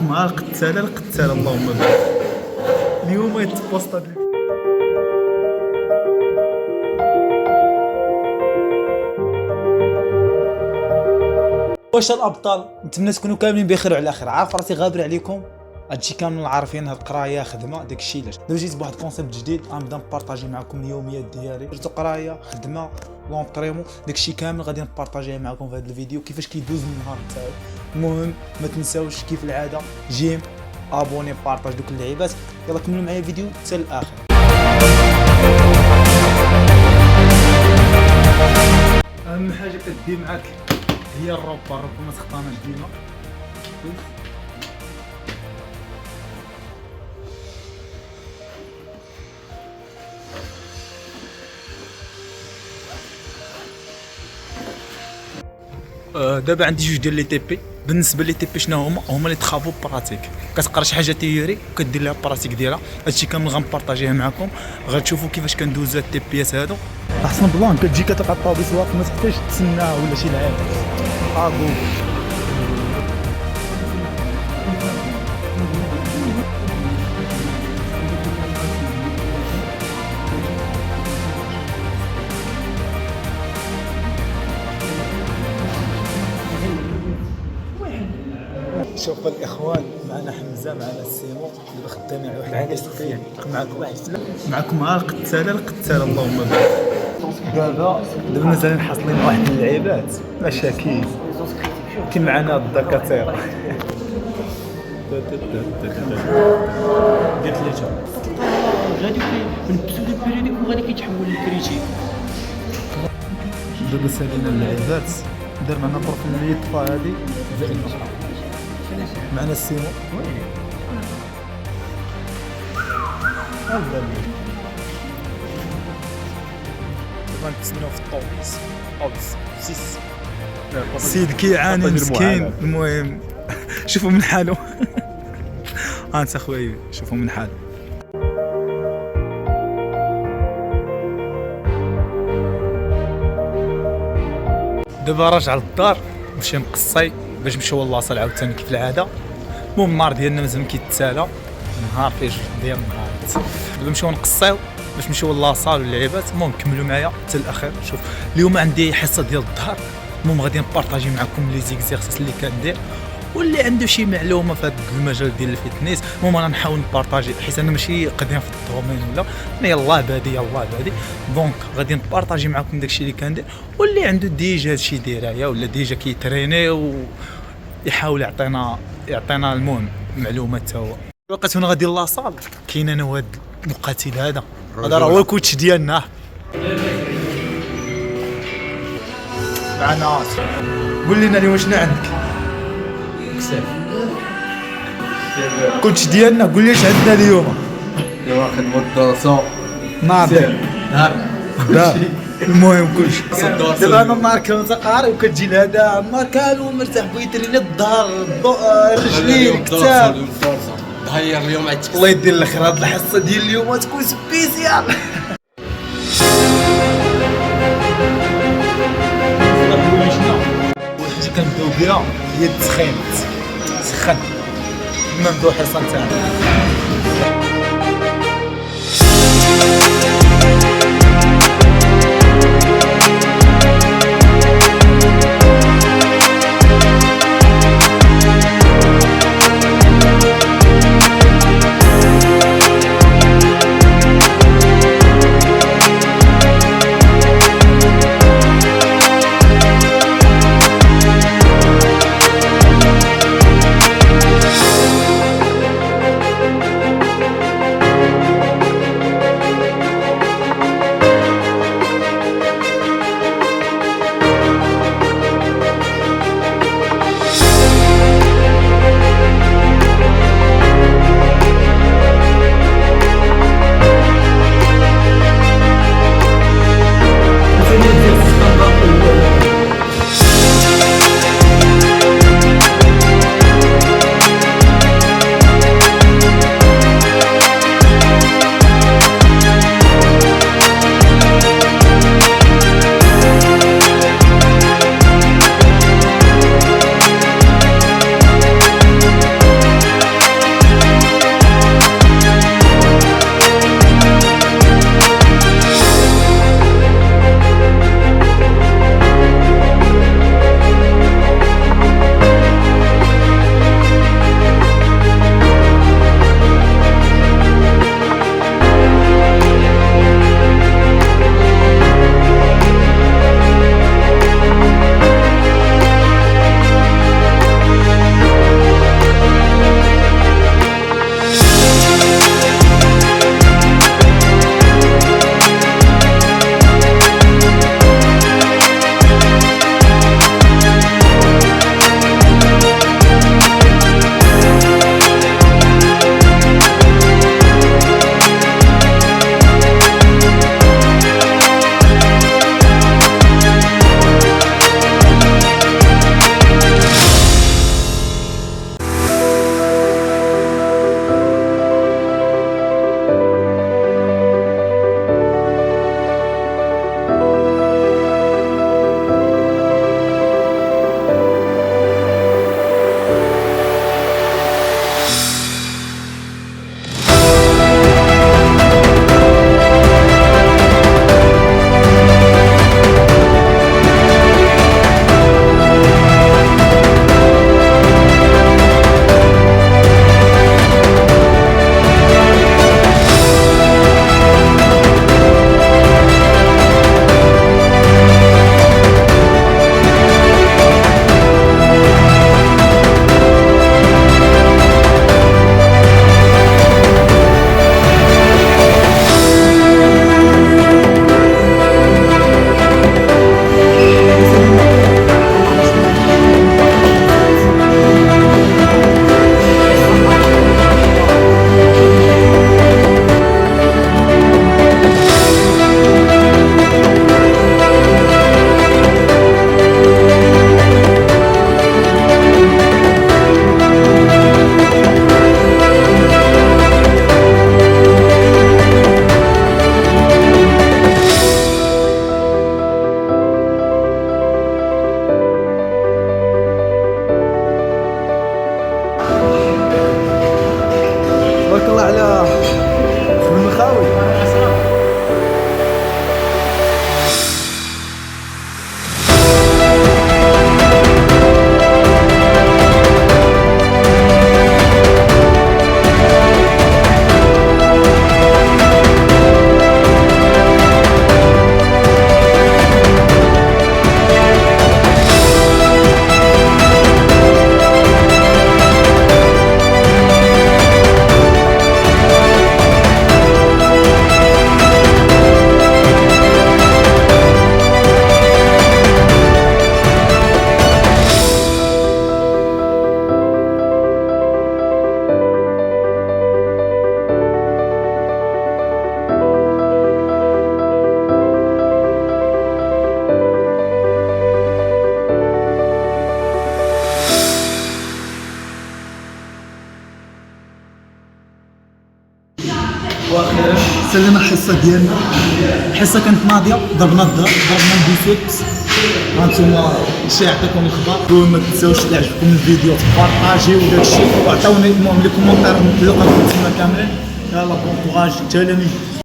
مع القتالة اللهم بارك. اليوم يتبوسط واش الابطال. نتمنى تكونوا كاملين بخير وعلى خير. عارف راسي غابر عليكم، هادشي كامل عارفين، هاد القرايه خدمه داكشي علاش دابا جيت بواحد الكونسيبت جديد غنبدا نبارطاجي معكم اليوميات ديالي، درتو قرايه خدمه لونطريمون داكشي كامل غادي نبارطاجيه معكم في هذا الفيديو كيفاش كيدوز النهار تاعي. المهم ما تنساوش كيف العاده جيم ابوني بارطاج دوك اللعيبات. يلا كملوا معايا الفيديو حتى الاخر. اهم حاجه كدي معاك هي الروبا ما تخطاناش ديما. دابا عندي جوج ديال لي تي بي. بالنسبه لي تي بي شنو هما لي ترافو براتيك، كتقرا شي حاجه تيوري وكدير لها براتيك ديالها. هادشي كامل غنبارطاجيه معكم، غتشوفوا كيفاش كندوز هاد التي بيات هادو. احسن بلان كتجي كتلقى الطابيس واقف ما تحتاجش تسناه ولا شي لعيب ابو. شوف الاخوان، معنا حمزه، معنا سيمو اللي خدامين على واحد السكرين، معكم مع القتاله اللهم بارك. دابا مازالين حاصلين واحد اللعيبات مشاكل كي معنا الدكاتره. قلت لك غادي من بسودو بيريوديك وغادي كيتحول لكريتيك. دابا سالينا اللعيبات، دار معنا بروفيل يطفى هادي معنا السيمو. هذا غنتسناو في الطوبيس سيس السيد كيعاني مسكين. المهم شوفوا من حاله. انت اخويا شوفوا من حاله. دابا راجع للدار مشي مقصي باش نمشيو لاصال عاوتاني كيف العاده. المهم النهار ديالنا مازال كيتسالى، نهار فيه جوج ديال النهارات. دابا نمشيو نقصيو باش نمشيو لاصال واللعيبات. المهم كملوا معايا حتى الاخير. شوف اليوم عندي حصه ديال الظهر، المهم غادي نبارطاجي معكم لي زيكزيرسيس اللي كندير، واللي عنده شي معلومه في هذا المجال ديال الفيتنيس المهم انا نحاول نبارطاجي، حيت انا ماشي قديم في الدومين ولا انا يلاه بادي دونك غادي نبارطاجي معكم داكشي اللي كندير، واللي عنده ديجا هادشي دايرها ولا ديجا كيتريني ويحاول يعطينا المهم معلومات تا هو. وقت هنا غادي لاصال كاين انا وهاد المقاتل هذا راه هو الكوتش ديالنا. معنا قول لنا اليوم شنو عندك كوتش ديالنا؟ قول لي اش عندنا اليوم. واخد مدرسة ناضي المهم كلشي دابا انا النهار كنت قاري وكتجي لهذا النهار كامل مرتاح بغا يتريني الظهر الرجلين الكتاب. تغير اليوم عندك الله يدير الخير. هاد الحصه ديال اليوم تكون سبيسيال. واش كنبداو بها هي التسخين. سخن نبداو الحصه تاعنا. الله على المخاوي. واخيرا سلينا الحصه ديالنا. الحصه كانت ناضيه، ضربنا الدار، ضربنا البيسوت. هانتوما شي يعطيكم الخبر، ما تنساوش اللي عجبكم الفيديو تبارطاجيو وداكشي، وعطاوني المهم لي كومونتير نلقاكم تما كاملين. يلا بون كوراج التلاميذ.